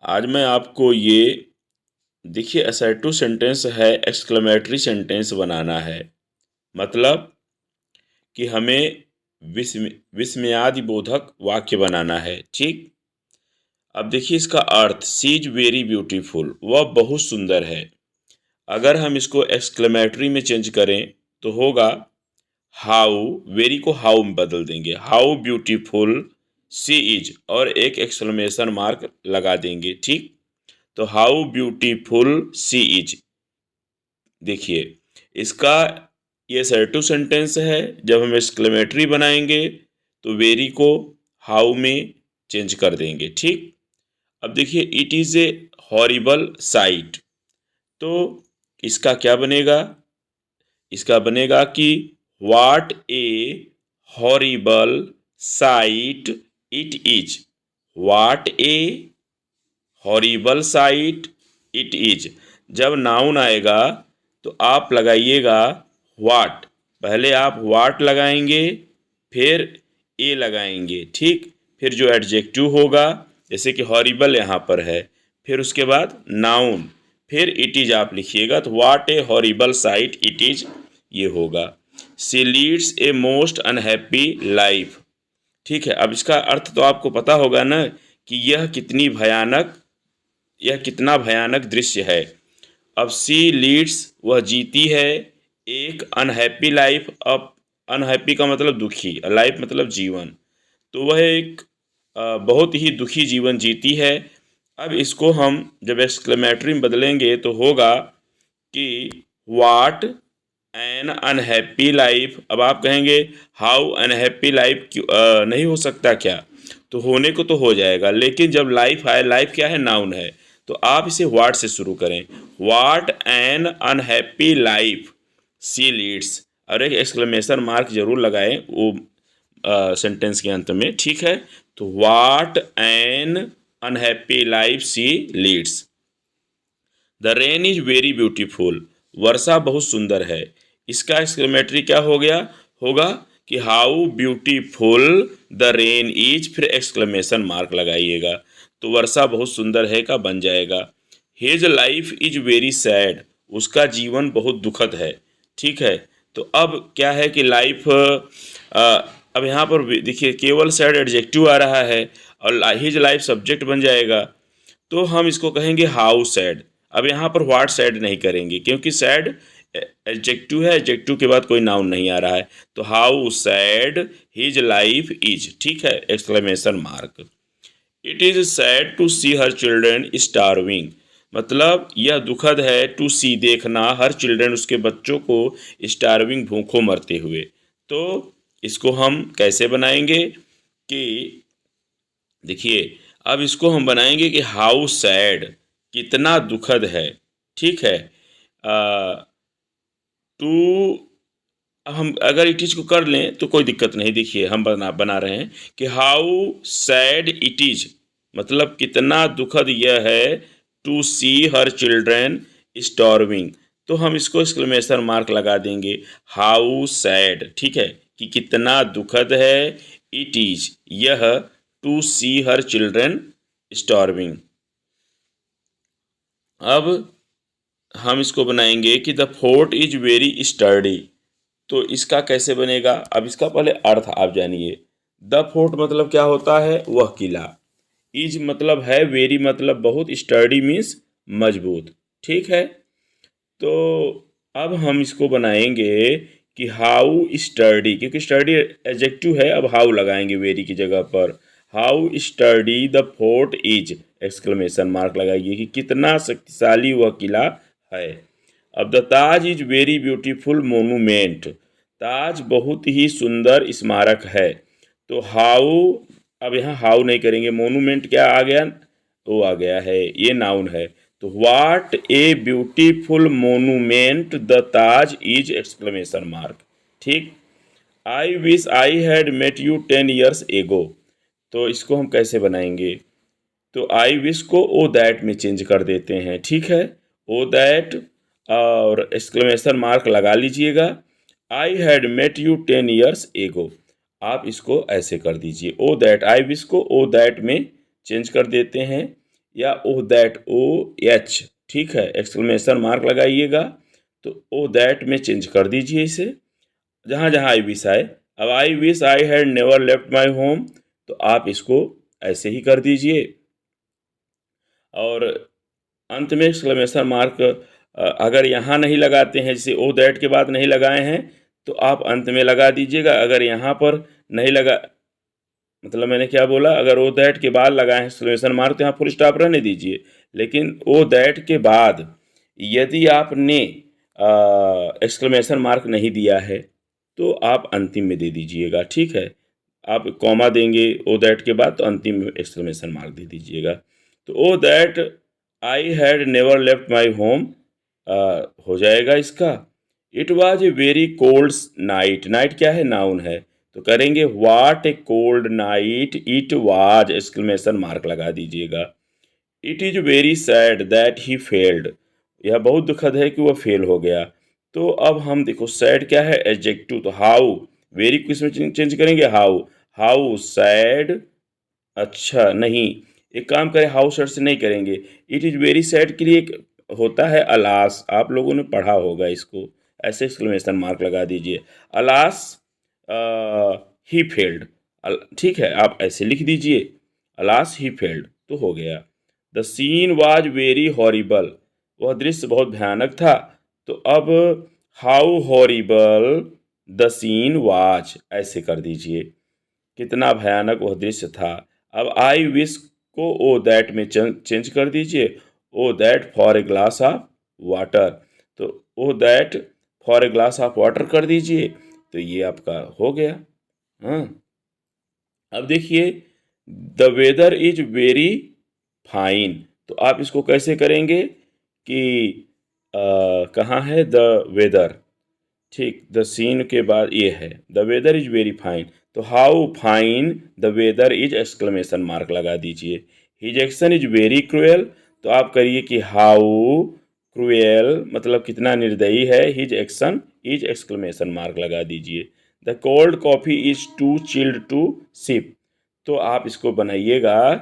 आज मैं आपको ये देखिए असर्टिव सेंटेंस है, एक्सक्लेमेटरी सेंटेंस बनाना है। मतलब कि हमें विस्मयादिबोधक वाक्य बनाना है। ठीक, अब देखिए इसका अर्थ, सी इज वेरी ब्यूटीफुल, वह बहुत सुंदर है। अगर हम इसको एक्सक्लेमेटरी में चेंज करें तो होगा हाउ, वेरी को हाउ में बदल देंगे, हाउ ब्यूटीफुल सी इज, और एक एक्सक्लेमेशन मार्क लगा देंगे। ठीक, तो हाउ ब्यूटीफुल सी इज। देखिए इसका ये असर्टिव सेंटेंस है। जब हम एक्सक्लेमेटरी बनाएंगे तो वेरी को हाउ में चेंज कर देंगे। ठीक, अब देखिए it is a horrible site, तो इसका क्या बनेगा? इसका बनेगा कि what a horrible sight it is. What a horrible sight it is. जब नाउन आएगा तो आप लगाइएगा व्हाट, पहले आप व्हाट लगाएंगे, फिर ए लगाएंगे। ठीक, फिर जो एडजेक्टिव होगा, जैसे कि हॉरिबल यहाँ पर है, फिर उसके बाद नाउन, फिर इट इज आप लिखिएगा, तो what a horrible sight it is ये होगा। She leads a most unhappy life. ठीक है, अब इसका अर्थ तो आपको पता होगा ना कि यह कितना भयानक दृश्य है। अब सी लीड्स, वह जीती है, एक अनहैप्पी लाइफ। अब अनहैप्पी का मतलब दुखी, लाइफ मतलब जीवन, तो वह एक बहुत ही दुखी जीवन जीती है। अब इसको हम जब एक्सक्लेमेटरी में बदलेंगे तो होगा कि व्हाट एन अनहैप्पी लाइफ। अब आप कहेंगे हाउ अनहैप्पी लाइफ, नहीं हो सकता क्या? तो होने को तो हो जाएगा, लेकिन जब लाइफ आए, लाइफ क्या है? नाउन है, तो आप इसे व्हाट से शुरू करें। What an unhappy life she leads, और एक एक्सक्लेमेशन मार्क जरूर लगाएं वो सेंटेंस के अंत में। ठीक है, तो what an unhappy life she leads. The rain is very beautiful, वर्षा बहुत सुंदर है। इसका एक्सक्लेमेटरी क्या हो गया? होगा कि how beautiful the rain is, फिर एक्सक्लेमेशन मार्क लगाइएगा, तो वर्षा बहुत सुंदर है का बन जाएगा। His life is very sad, उसका जीवन बहुत दुखद है। ठीक है, तो अब क्या है कि लाइफ, अब यहाँ पर देखिए केवल सैड एडजेक्टिव आ रहा है और हिज लाइफ सब्जेक्ट बन जाएगा, तो हम इसको कहेंगे हाउ सैड। अब यहाँ पर व्हाट सैड नहीं करेंगे, क्योंकि सैड एडजेक्टिव है, एडजेक्टिव के बाद कोई नाउन नहीं आ रहा है, तो how sad his life is. ठीक है, exclamation mark. It is sad to see her children starving, मतलब यह दुखद है, टू सी देखना, हर चिल्ड्रेन उसके बच्चों को, स्टारविंग भूखों मरते हुए। तो इसको हम कैसे बनाएंगे कि देखिए, अब इसको हम बनाएंगे कि हाउ सैड, कितना दुखद है। ठीक है, टू, हम अगर इट इज को कर लें तो कोई दिक्कत नहीं। देखिए हम बना रहे हैं कि हाउ सैड इट इज, मतलब कितना दुखद यह है, to see her children starving, तो हम इसको एक्सक्लेमेशन मार्क लगा देंगे, हाउ सैड। ठीक है, कि कितना दुखद है, इट इज यह, to see her children starving. अब हम इसको बनाएंगे कि the fort is very sturdy, तो इसका कैसे बनेगा? अब इसका पहले अर्थ आप जानिए। द फोर्ट मतलब क्या होता है? वह किला। इज मतलब है, वेरी मतलब बहुत, स्टर्डी मीन्स मजबूत। ठीक है, तो अब हम इसको बनाएंगे कि हाउ स्टर्डी, क्योंकि स्टर्डी एडजेक्टिव है, अब हाउ लगाएंगे वेरी की जगह पर। How sturdy the fort is, exclamation mark लगाइए कि कितना शक्तिशाली वह किला है। अब the Taj is very beautiful monument, Taj बहुत ही सुंदर स्मारक है, तो हाउ, अब यहाँ हाउ नहीं करेंगे, मोनूमेंट क्या आ गया? वो आ गया है, ये नाउन है, तो what a beautiful monument the Taj is, exclamation mark. ठीक, I wish I had met you 10 years एगो, तो इसको हम कैसे बनाएंगे? तो आई विश को ओ दैट में चेंज कर देते हैं। ठीक है, ओ दैट और एक्सक्लेमेशन मार्क लगा लीजिएगा। I had met you 10 years एगो, आप इसको ऐसे कर दीजिए, ओ दैट, आई विश को ओ दैट में चेंज कर देते हैं। या ओह दैट, ओ एच, ठीक है, एक्सक्लेमेशन मार्क लगाइएगा। तो ओह दैट में चेंज कर दीजिए इसे, जहाँ जहाँ आई विश आए। अब आई wish I had never left my home, तो आप इसको ऐसे ही कर दीजिए। और अंत में एक्सक्लेमेशन मार्क अगर यहाँ नहीं लगाते हैं, जैसे ओ दैट के बाद नहीं लगाए हैं, तो आप अंत में लगा दीजिएगा। अगर यहाँ पर नहीं लगा, मतलब मैंने क्या बोला, अगर ओ दैट के बाद लगाए हैं एक्सक्लेमेशन मार्क, तो यहाँ फुल स्टॉप रहने दीजिए। लेकिन ओ दैट के बाद यदि आपने एक्सक्लेमेशन मार्क नहीं दिया है, तो आप अंतिम में दे दीजिएगा, ठीक है। आप कॉमा देंगे ओ दैट के बाद, तो अंतिम में एक्सक्लेमेशन मार्क दे दीजिएगा। तो O that I had never left my home हो जाएगा इसका। It was a very cold night, night क्या है, नाउन है, तो करेंगे what a cold night it was, exclamation mark लगा दीजिएगा। It is very sad that he failed, यह बहुत दुखद है कि वह फेल हो गया। तो अब हम देखो सैड क्या है, एडजेक्टिव, तो हाउ, वेरी को इसमें चेंज करेंगे हाउ, हाउ सैड, अच्छा नहीं, एक काम करें, हाउ सैड से नहीं करेंगे, इट इज़ वेरी सैड के लिए एक होता है अलास, आप लोगों ने पढ़ा होगा इसको, ऐसे एक्सक्लेमेशन मार्क लगा दीजिए। अलास ही फेल्ड, ठीक है, आप ऐसे लिख दीजिए, अलास ही फेल्ड, तो हो गया। The scene was very horrible, वह दृश्य बहुत भयानक था। तो अब how horrible the scene was, ऐसे कर दीजिए, कितना भयानक वह दृश्य था। अब आई विश को ओ दैट में चेंज कर दीजिए, O that for a glass of water, तो O that for a glass of water कर दीजिए, तो ये आपका हो गया। हाँ, अब देखिए, the weather is very fine, तो आप इसको कैसे करेंगे कि कहाँ है द वेदर, ठीक, द सीन के बाद ये है, the weather is very fine, तो how fine the weather is, exclamation mark लगा दीजिए। His action is very cruel, तो आप करिए कि हाउ क्रूएल मतलब कितना निर्दयी है, his action is, exclamation mark लगा दीजिए। The cold coffee is too chilled to sip, तो आप इसको बनाइएगा।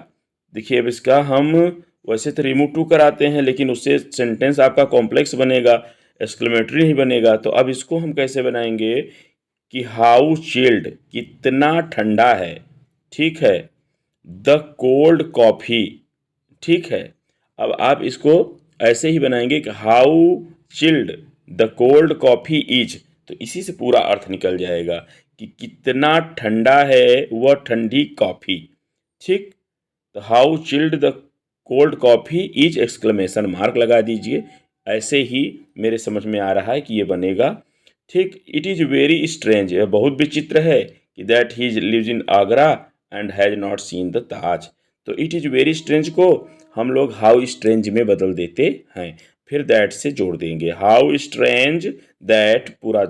देखिए अब इसका हम वैसे तो रिमूव टू कराते हैं, लेकिन उससे सेंटेंस आपका कॉम्प्लेक्स बनेगा, एक्सक्लेमेटरी नहीं बनेगा। तो अब इसको हम कैसे बनाएंगे कि हाउ चिल्ड, कितना ठंडा है, ठीक है, द कोल्ड कॉफ़ी, ठीक है। अब आप इसको ऐसे ही बनाएंगे कि how chilled the cold coffee is, तो इसी से पूरा अर्थ निकल जाएगा कि कितना ठंडा है वह ठंडी कॉफ़ी, ठीक। तो how chilled the cold coffee is, exclamation mark लगा दीजिए। ऐसे ही मेरे समझ में आ रहा है कि ये बनेगा, ठीक। इट इज़ वेरी स्ट्रेंज, यह बहुत विचित्र है कि that he lives in Agra and has not seen the Taj, तो इट इज़ वेरी स्ट्रेंज को हम लोग हाउ स्ट्रेंज में बदल देते हैं, फिर दैट से जोड़ देंगे, हाउ स्ट्रेंज दैट पूरा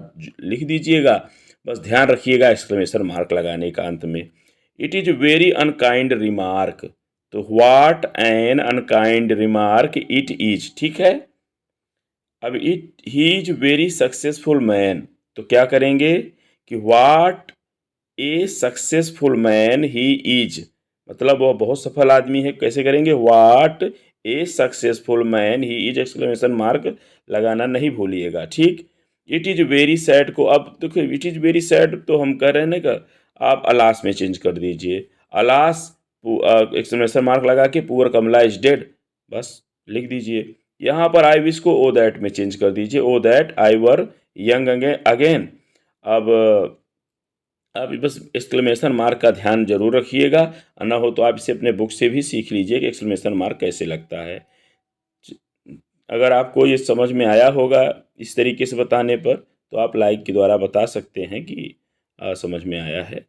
लिख दीजिएगा, बस ध्यान रखिएगा एक्सक्लेमेशन मार्क लगाने का अंत में। It is very unkind remark, तो what an unkind remark it is, ठीक है। अब it he is very successful man, तो क्या करेंगे कि what a successful man he is, मतलब वह बहुत सफल आदमी है, कैसे करेंगे, what a successful man he is, exclamation mark लगाना नहीं भूलिएगा, ठीक। इट इज़ वेरी सैड को अब देखो, इट इज़ वेरी सैड तो हम कह रहे हैं ना कि आप अलास में चेंज कर दीजिए, अलास एक्सक्लेमेशन मार्क लगा के पुअर कमला इज डेड, बस लिख दीजिए। यहाँ पर आई विश को ओ दैट में चेंज कर दीजिए, O that I were young again. अब बस एक्सक्लेमेशन मार्क का ध्यान जरूर रखिएगा, ना हो तो आप इसे अपने बुक से भी सीख लीजिए कि एक्सक्लेमेशन मार्क कैसे लगता है। अगर आपको ये समझ में आया होगा इस तरीके से बताने पर, तो आप लाइक के द्वारा बता सकते हैं कि समझ में आया है।